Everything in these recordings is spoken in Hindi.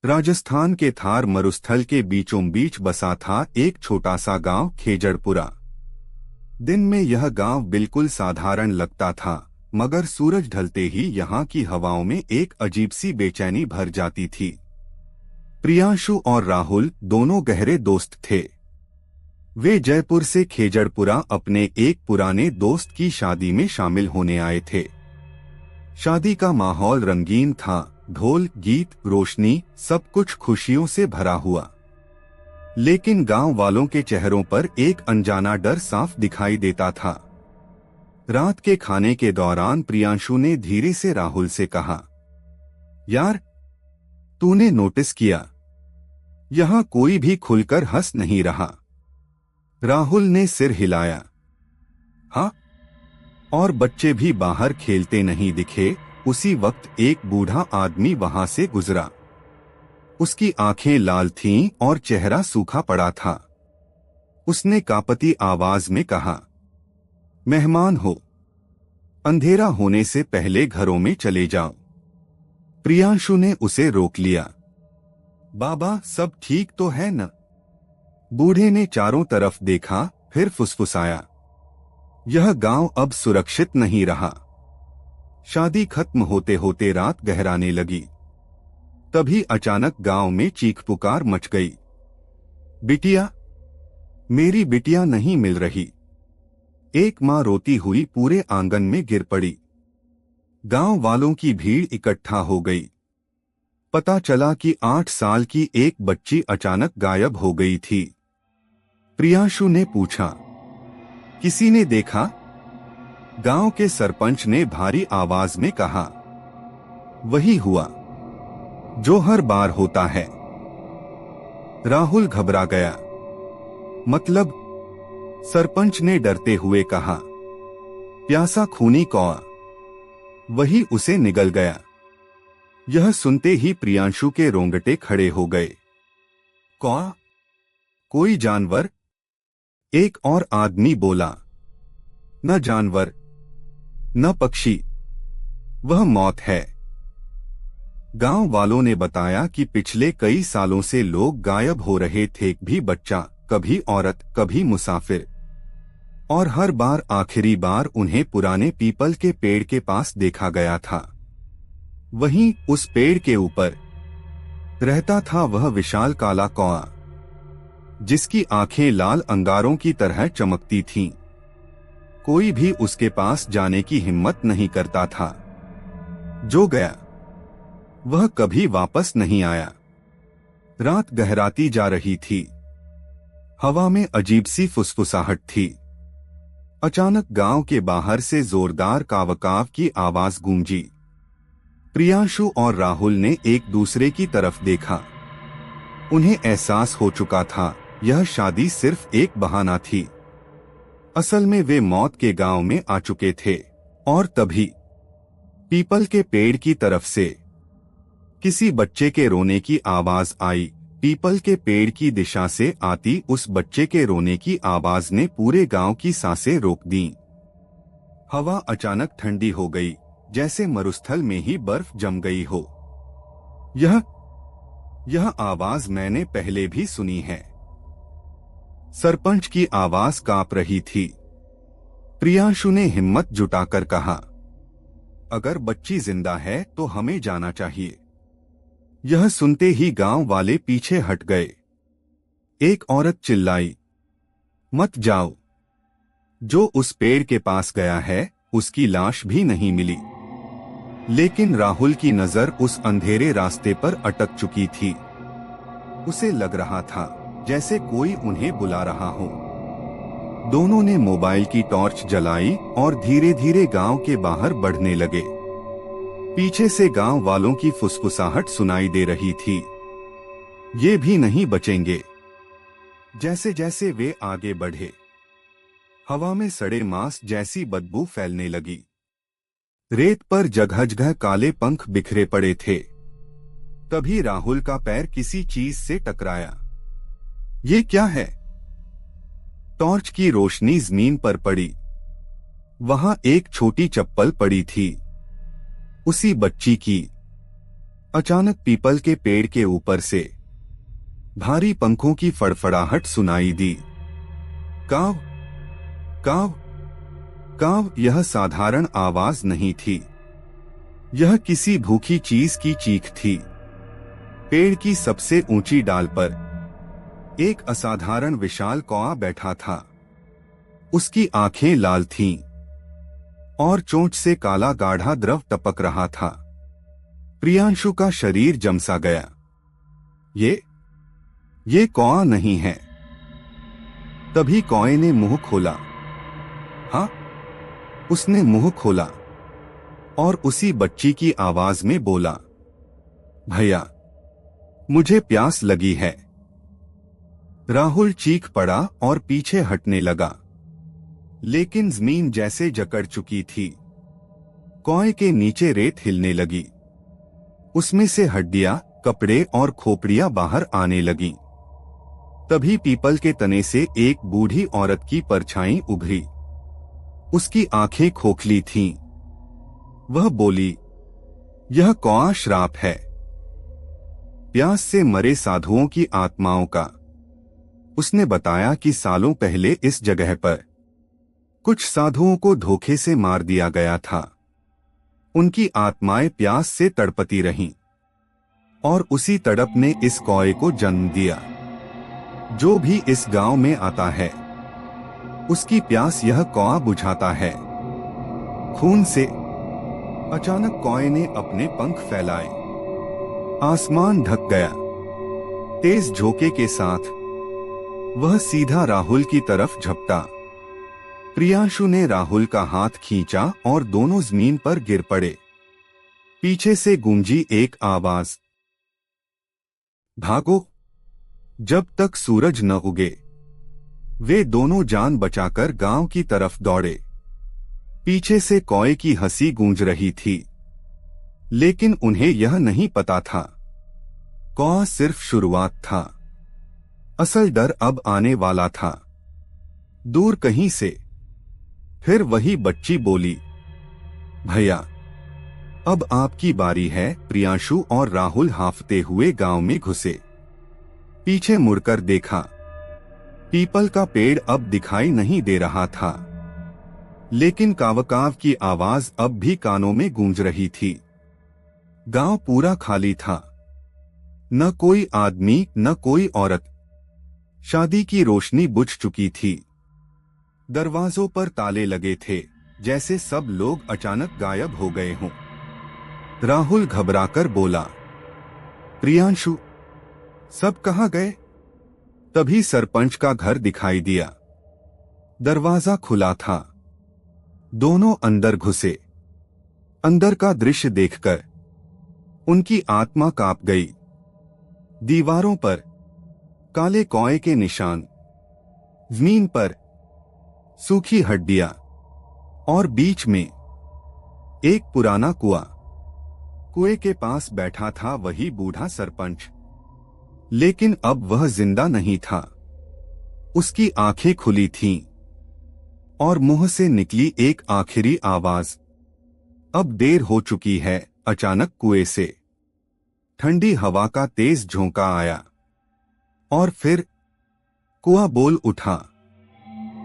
राजस्थान के थार मरुस्थल के बीचों बीच बसा था एक छोटा सा गांव खेजड़पुरा। दिन में यह गांव बिल्कुल साधारण लगता था, मगर सूरज ढलते ही यहाँ की हवाओं में एक अजीब सी बेचैनी भर जाती थी। प्रियांशु और राहुल दोनों गहरे दोस्त थे। वे जयपुर से खेजड़पुरा अपने एक पुराने दोस्त की शादी में शामिल होने आए थे। शादी का माहौल रंगीन था, ढोल, गीत, रोशनी, सब कुछ खुशियों से भरा हुआ। लेकिन गांव वालों के चेहरों पर एक अनजाना डर साफ दिखाई देता था। रात के खाने के दौरान प्रियांशु ने धीरे से राहुल से कहा, यार, तूने नोटिस किया, यहां कोई भी खुलकर हंस नहीं रहा। राहुल ने सिर हिलाया। हाँ, और बच्चे भी बाहर खेलते नहीं दिखे। उसी वक्त एक बूढ़ा आदमी वहां से गुजरा। उसकी आंखें लाल थीं और चेहरा सूखा पड़ा था। उसने कांपती आवाज में कहा, मेहमान हो, अंधेरा होने से पहले घरों में चले जाओ। प्रियांशु ने उसे रोक लिया। बाबा, सब ठीक तो है न? बूढ़े ने चारों तरफ देखा, फिर फुसफुसाया, यह गांव अब सुरक्षित नहीं रहा। शादी खत्म होते होते रात गहराने लगी। तभी अचानक गांव में चीख पुकार मच गई। बिटिया, मेरी बिटिया नहीं मिल रही। एक मां रोती हुई पूरे आंगन में गिर पड़ी। गांव वालों की भीड़ इकट्ठा हो गई। पता चला कि 8 साल की एक बच्ची अचानक गायब हो गई थी। प्रियांशु ने पूछा, किसी ने देखा? गांव के सरपंच ने भारी आवाज में कहा, वही हुआ जो हर बार होता है। राहुल घबरा गया। मतलब? सरपंच ने डरते हुए कहा, प्यासा खूनी कौआ, वही उसे निगल गया। यह सुनते ही प्रियांशु के रोंगटे खड़े हो गए। कौआ? कोई जानवर? एक और आदमी बोला, न जानवर, न पक्षी, वह मौत है। गांव वालों ने बताया कि पिछले कई सालों से लोग गायब हो रहे थे, भी बच्चा, कभी औरत, कभी मुसाफिर, और हर बार आखिरी बार उन्हें पुराने पीपल के पेड़ के पास देखा गया था। वहीं उस पेड़ के ऊपर रहता था वह विशाल काला कौआ, जिसकी आंखें लाल अंगारों की तरह चमकती थीं। कोई भी उसके पास जाने की हिम्मत नहीं करता था। जो गया वह कभी वापस नहीं आया। रात गहराती जा रही थी। हवा में अजीब सी फुसफुसाहट थी। अचानक गांव के बाहर से जोरदार कावकाव की आवाज गूंजी। प्रियांशु और राहुल ने एक दूसरे की तरफ देखा। उन्हें एहसास हो चुका था, यह शादी सिर्फ एक बहाना थी। असल में वे मौत के गांव में आ चुके थे। और तभी पीपल के पेड़ की तरफ से किसी बच्चे के रोने की आवाज आई। पीपल के पेड़ की दिशा से आती उस बच्चे के रोने की आवाज ने पूरे गांव की सांसें रोक दी। हवा अचानक ठंडी हो गई, जैसे मरुस्थल में ही बर्फ जम गई हो। यह आवाज मैंने पहले भी सुनी है। सरपंच की आवाज कांप रही थी। प्रियांशु ने हिम्मत जुटाकर कहा, अगर बच्ची जिंदा है तो हमें जाना चाहिए। यह सुनते ही गांव वाले पीछे हट गए। एक औरत चिल्लाई, मत जाओ। जो उस पेड़ के पास गया है उसकी लाश भी नहीं मिली। लेकिन राहुल की नजर उस अंधेरे रास्ते पर अटक चुकी थी। उसे लग रहा था जैसे कोई उन्हें बुला रहा हो। दोनों ने मोबाइल की टॉर्च जलाई और धीरे धीरे गांव के बाहर बढ़ने लगे। पीछे से गांव वालों की फुसफुसाहट सुनाई दे रही थी, ये भी नहीं बचेंगे। जैसे जैसे वे आगे बढ़े, हवा में सड़े मांस जैसी बदबू फैलने लगी। रेत पर जगह जगह काले पंख बिखरे पड़े थे। तभी राहुल का पैर किसी चीज से टकराया। ये क्या है? टॉर्च की रोशनी जमीन पर पड़ी। वहां एक छोटी चप्पल पड़ी थी, उसी बच्ची की। अचानक पीपल के पेड़ के ऊपर से भारी पंखों की फड़फड़ाहट सुनाई दी। काव काव काव। यह साधारण आवाज नहीं थी, यह किसी भूखी चीज की चीख थी। पेड़ की सबसे ऊंची डाल पर एक असाधारण विशाल कौआ बैठा था। उसकी आंखें लाल थीं और चोंच से काला गाढ़ा द्रव टपक रहा था। प्रियांशु का शरीर जमसा गया। ये कौआ नहीं है। तभी कौए ने मुंह खोला। हाँ, उसने मुंह खोला और उसी बच्ची की आवाज में बोला, भैया, मुझे प्यास लगी है। राहुल चीख पड़ा और पीछे हटने लगा, लेकिन जमीन जैसे जकड़ चुकी थी। कौए के नीचे रेत हिलने लगी। उसमें से हड्डियां, कपड़े और खोपड़ियां बाहर आने लगीं। तभी पीपल के तने से एक बूढ़ी औरत की परछाई उभरी। उसकी आंखें खोखली थीं। वह बोली, यह कौआ श्राप है, प्यास से मरे साधुओं की आत्माओं का। उसने बताया कि सालों पहले इस जगह पर कुछ साधुओं को धोखे से मार दिया गया था। उनकी आत्माएं प्यास से तड़पती रहीं और उसी तड़प ने इस कौए को जन्म दिया। जो भी इस गांव में आता है, उसकी प्यास यह कौआ बुझाता है, खून से। अचानक कौए ने अपने पंख फैलाए। आसमान ढक गया। तेज झोंके के साथ वह सीधा राहुल की तरफ झपटा। प्रियांशु ने राहुल का हाथ खींचा और दोनों जमीन पर गिर पड़े। पीछे से गूंजी एक आवाज, भागो जब तक सूरज न उगे। वे दोनों जान बचाकर गांव की तरफ दौड़े। पीछे से कौए की हंसी गूंज रही थी, लेकिन उन्हें यह नहीं पता था, कौआ सिर्फ शुरुआत था। असल डर अब आने वाला था। दूर कहीं से फिर वही बच्ची बोली, भैया, अब आपकी बारी है। प्रियांशु और राहुल हांफते हुए गांव में घुसे। पीछे मुड़कर देखा, पीपल का पेड़ अब दिखाई नहीं दे रहा था, लेकिन कावकाव की आवाज अब भी कानों में गूंज रही थी। गांव पूरा खाली था, न कोई आदमी न कोई औरत। शादी की रोशनी बुझ चुकी थी। दरवाजों पर ताले लगे थे, जैसे सब लोग अचानक गायब हो गए हों। राहुल घबराकर बोला, प्रियांशु, सब कहाँ गए? तभी सरपंच का घर दिखाई दिया। दरवाजा खुला था। दोनों अंदर घुसे। अंदर का दृश्य देखकर उनकी आत्मा कांप गई। दीवारों पर काले कौए के निशान, जमीन पर सूखी हड्डियां और बीच में एक पुराना कुआं। कुएं के पास बैठा था वही बूढ़ा सरपंच, लेकिन अब वह जिंदा नहीं था। उसकी आंखें खुली थीं और मुंह से निकली एक आखिरी आवाज, अब देर हो चुकी है। अचानक कुएं से ठंडी हवा का तेज झोंका आया और फिर कुआं बोल उठा,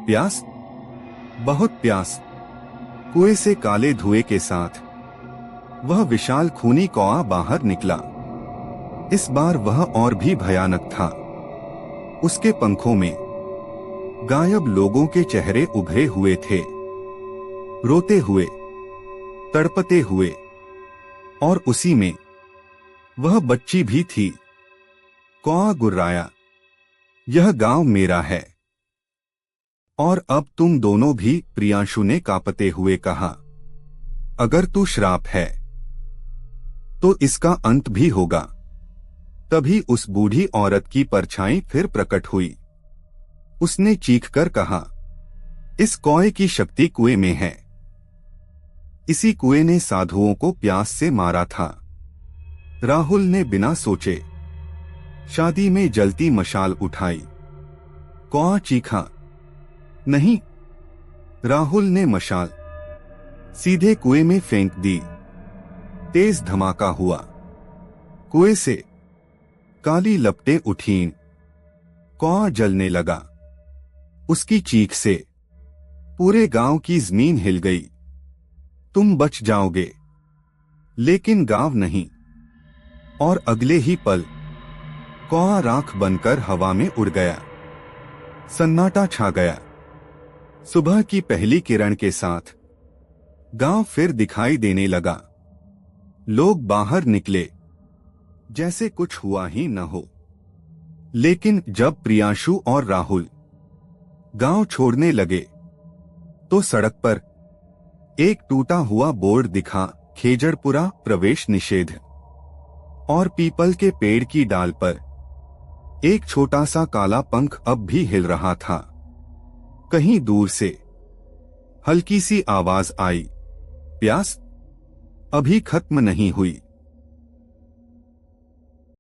प्यास, बहुत प्यास। कुएं से काले धुएं के साथ वह विशाल खूनी कौआ बाहर निकला। इस बार वह और भी भयानक था। उसके पंखों में गायब लोगों के चेहरे उभरे हुए थे, रोते हुए, तड़पते हुए, और उसी में वह बच्ची भी थी। कौआ गुर्राया, यह गांव मेरा है और अब तुम दोनों भी। प्रियांशु ने कांपते हुए कहा, अगर तू श्राप है तो इसका अंत भी होगा। तभी उस बूढ़ी औरत की परछाई फिर प्रकट हुई। उसने चीखकर कहा, इस कौए की शक्ति कुएं में है। इसी कुएं ने साधुओं को प्यास से मारा था। राहुल ने बिना सोचे शादी में जलती मशाल उठाई। कौआ चीखा, नहीं। राहुल ने मशाल सीधे कुएं में फेंक दी। तेज धमाका हुआ। कुएं से काली लपटें उठीं। कौआ जलने लगा। उसकी चीख से पूरे गांव की जमीन हिल गई। तुम बच जाओगे, लेकिन गांव नहीं। और अगले ही पल कौआ राख बनकर हवा में उड़ गया। सन्नाटा छा गया। सुबह की पहली किरण के साथ गांव फिर दिखाई देने लगा। लोग बाहर निकले जैसे कुछ हुआ ही न हो। लेकिन जब प्रियांशु और राहुल गांव छोड़ने लगे तो सड़क पर एक टूटा हुआ बोर्ड दिखा, खेजड़पुरा प्रवेश निषेध। और पीपल के पेड़ की डाल पर एक छोटा सा काला पंख अब भी हिल रहा था। कहीं दूर से हल्की सी आवाज आई, प्यास अभी खत्म नहीं हुई।